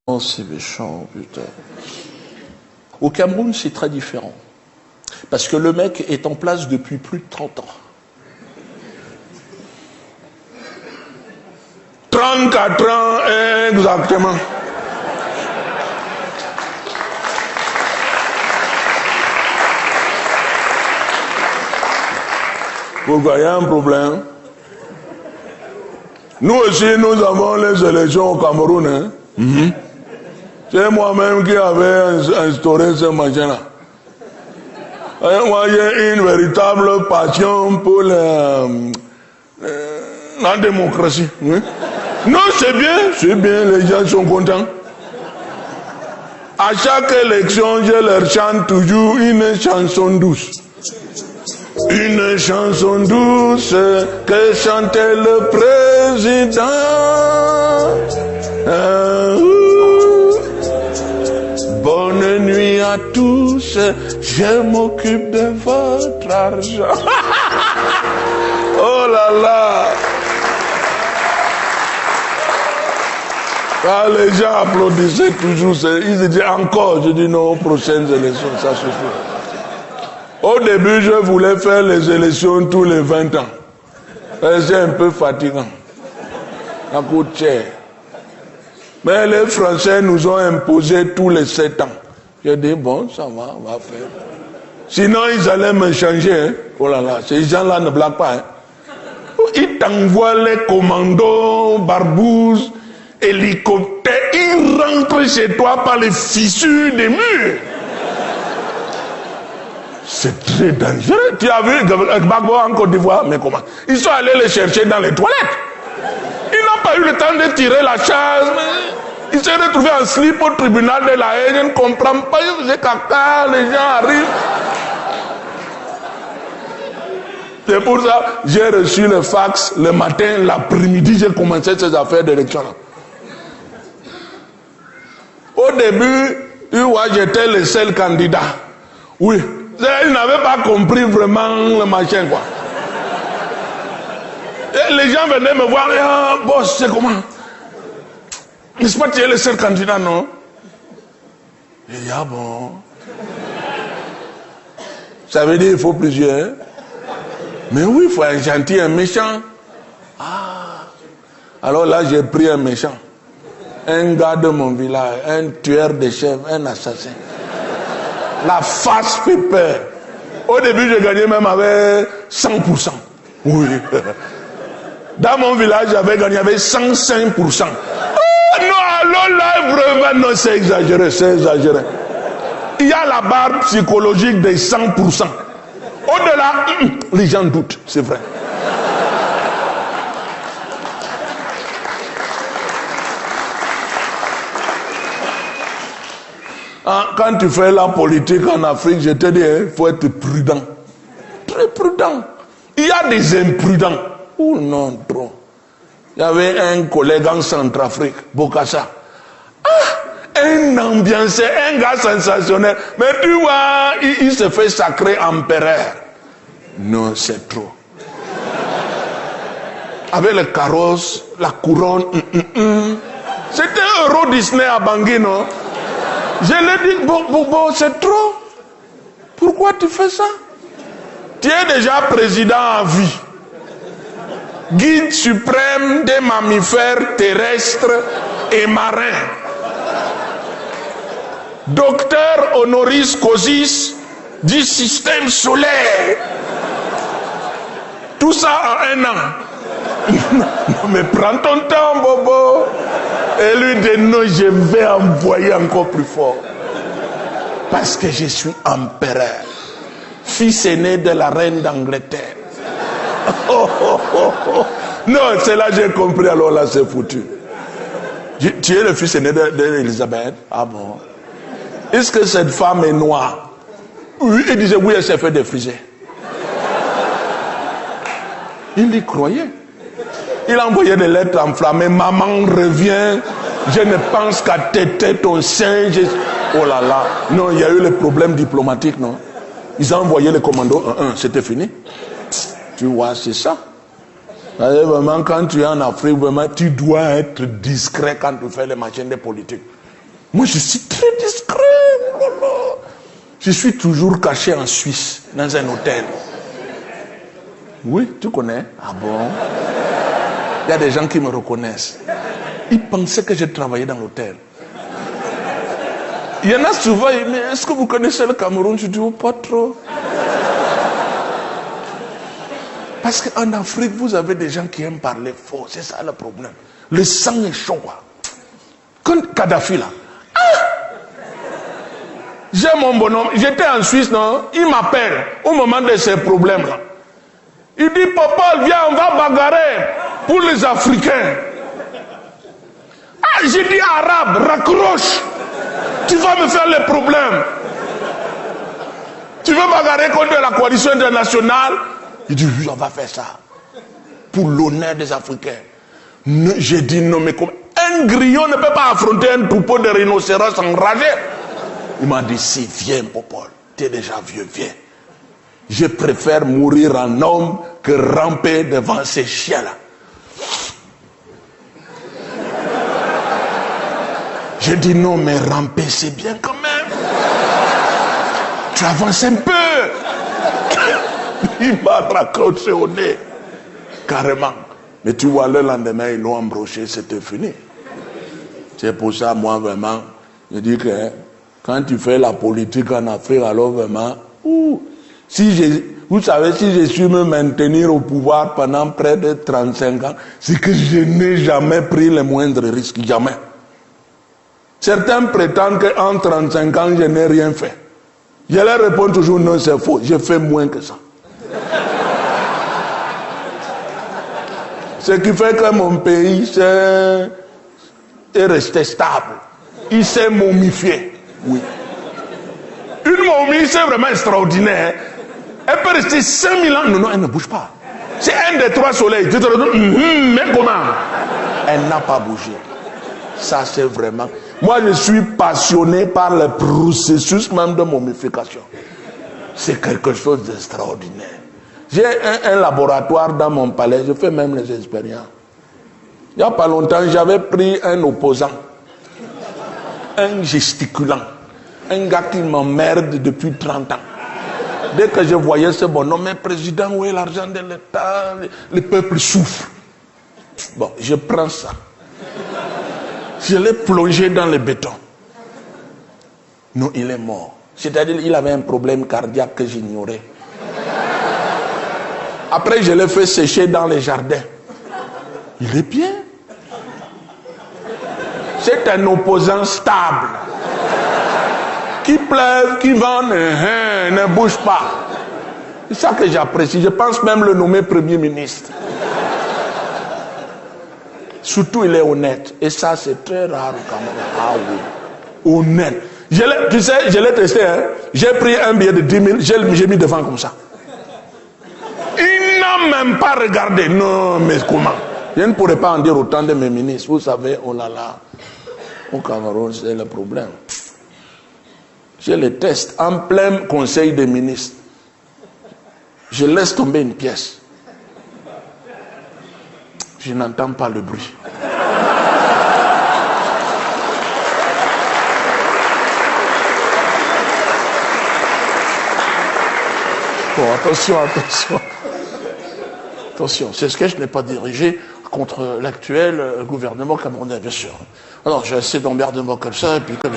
Oh, c'est méchant, putain. Au Cameroun, c'est très différent. Parce que le mec est en place depuis plus de 30 ans. 34 ans, exactement. Pourquoi il y a un problème? Nous aussi, nous avons les élections au Cameroun. Hein? Mm-hmm. C'est moi-même qui avais instauré ce machin-là. Moi, j'ai une véritable passion pour la démocratie. Oui? Non, c'est bien, les gens sont contents. À chaque élection, je leur chante toujours une chanson douce. Une chanson douce que chantait le président. Bonne nuit à tous, je m'occupe de votre argent. Oh là là. Quand les gens applaudissaient toujours, ils se disaient encore, je dis non, aux prochaines élections, ça suffit. Au début, je voulais faire les élections tous les 20 ans. C'est un peu fatigant. Ça coûte cher. Mais les Français nous ont imposé tous les 7 ans. J'ai dit, bon, ça va, on va faire. Sinon, ils allaient me changer. Hein. Oh là là, ces gens-là ne blaguent pas. Hein. Ils t'envoient les commandos, barbouzes, hélicoptères. Ils rentrent chez toi par les fissures des murs. C'est très dangereux. Tu as vu Gbagbo en Côte d'Ivoire, mais comment? Ils sont allés les chercher dans les toilettes. Ils n'ont pas eu le temps de tirer la chasse. Ils se sont retrouvés en slip au tribunal de la Haye. Je ne comprends pas. Ils faisaient caca, les gens arrivent. C'est pour ça que j'ai reçu le fax le matin, l'après-midi, j'ai commencé ces affaires d'élection-là. Au début, tu vois, j'étais le seul candidat. Oui. Ils n'avaient pas compris vraiment le machin, quoi. Et les gens venaient me voir, ah, boss, c'est comment? N'est-ce pas que tu es le seul candidat, non? J'ai dit, ah bon? Ça veut dire qu'il faut plusieurs? Mais oui, il faut un gentil, un méchant. Ah. Alors là, j'ai pris un méchant. Un gars de mon village, un tueur de chèvres, un assassin. La face fait peur. Au début, je gagnais même avec 100%. Oui. Dans mon village, j'avais gagné avec 105%. Oh non, alors là, vraiment, non, c'est exagéré, c'est exagéré. Il y a la barre psychologique des 100%. Au-delà, les gens doutent, c'est vrai. Quand tu fais la politique en Afrique, je te dis, il faut être prudent. Très prudent. Il y a des imprudents. Oh non, trop. Il y avait un collègue en Centrafrique, Bokassa. Ah, un ambianceur, un gars sensationnel. Mais tu vois, il se fait sacrer empereur. Non, c'est trop. Avec le carrosse, la couronne. C'était Euro Disney à Bangui, non? Je lui ai dit, bon, c'est trop. Pourquoi tu fais ça? Tu es déjà président à vie. Guide suprême des mammifères terrestres et marins. Docteur honoris causis du système solaire. Tout ça en 1 an. Non, mais prends ton temps, Bobo. Et lui dit non, je vais envoyer encore plus fort. Parce que je suis empereur. Fils aîné de la reine d'Angleterre. Oh, oh, oh, oh. Non, c'est là que j'ai compris, alors là c'est foutu. Tu es le fils aîné d'Elisabeth? Ah bon? Est-ce que cette femme est noire? Oui, il disait oui, elle s'est fait défriser. Il y croyait. Il a envoyé des lettres enflammées. Maman revient. Je ne pense qu'à téter ton sein. Oh là là. Non, il y a eu les problèmes diplomatiques, non? Ils ont envoyé les commandos. C'était fini. Tu vois, c'est ça. Vraiment, quand tu es en Afrique, vraiment, tu dois être discret quand tu fais les machines de politique. Moi, je suis très discret. Je suis toujours caché en Suisse, dans un hôtel. Oui, tu connais? Ah bon? Il y a des gens qui me reconnaissent. Ils pensaient que je travaillais dans l'hôtel. Il y en a souvent, mais est-ce que vous connaissez le Cameroun? Je dis, oh, pas trop. Parce qu'en Afrique, vous avez des gens qui aiment parler fort. C'est ça le problème. Le sang est chaud, quoi. Quand Kadhafi, là, j'ai mon bonhomme, j'étais en Suisse, non? Il m'appelle au moment de ces problèmes-là. Il dit, papa, viens, on va bagarrer pour les Africains. Ah, j'ai dit, arabe, raccroche. Tu vas me faire les problèmes. Tu veux bagarrer contre la coalition internationale? Il dit, oui, on va faire ça. Pour l'honneur des Africains. J'ai dit, non, mais comment? Un grillon ne peut pas affronter un troupeau de rhinocéros enragés. Il m'a dit, si, viens, Popol. Tu es déjà vieux, viens. Je préfère mourir en homme que ramper devant ces chiens-là. J'ai dit, non, mais ramper, c'est bien quand même. Tu avances un peu. Il m'a raccroché au nez. Carrément. Mais tu vois, le lendemain, ils l'ont embroché, c'était fini. C'est pour ça, moi, vraiment, je dis que quand tu fais la politique en Afrique, alors vraiment, vous savez, si je suis me maintenir au pouvoir pendant près de 35 ans, c'est que je n'ai jamais pris le moindre risque, jamais. Certains prétendent qu'en 35 ans, je n'ai rien fait. Je leur réponds toujours, non, c'est faux, j'ai fait moins que ça. Ce qui fait que mon pays est resté stable. Il s'est momifié. Oui. Une momie, c'est vraiment extraordinaire. Elle peut rester 5000 ans. Non, non, elle ne bouge pas. C'est un des 3 soleils. Tu te retournes, mais comment? Elle n'a pas bougé. Ça, c'est vraiment... Moi, je suis passionné par le processus même de momification. C'est quelque chose d'extraordinaire. J'ai un laboratoire dans mon palais. Je fais même les expériences. Il n'y a pas longtemps, j'avais pris un opposant. Un gesticulant. Un gars qui m'emmerde depuis 30 ans. Dès que je voyais ce bonhomme, mais président, où est l'argent de l'État? Le peuple souffre. Bon, je prends ça. Je l'ai plongé dans le béton. Non, il est mort. C'est-à-dire qu'il avait un problème cardiaque que j'ignorais. Après, je l'ai fait sécher dans les jardins. Il est bien. C'est un opposant stable. Qui pleuve, qui vend, ne bouge pas. C'est ça que j'apprécie. Je pense même le nommer Premier ministre. Surtout, il est honnête. Et ça, c'est très rare au Cameroun. Ah oui. Honnête. Tu sais, je l'ai testé. Hein? J'ai pris un billet de 10 000, j'ai mis devant comme ça. Il n'a même pas regardé. Non, mais comment? Je ne pourrais pas en dire autant de mes ministres. Vous savez, oh là là. Au Cameroun, c'est le problème. Je les teste en plein conseil des ministres. Je laisse tomber une pièce. Je n'entends pas le bruit. Bon, attention. Attention, c'est ce que je n'ai pas dirigé contre l'actuel gouvernement camerounais, bien sûr. Alors, j'ai assez d'emmerdements comme ça, et puis comme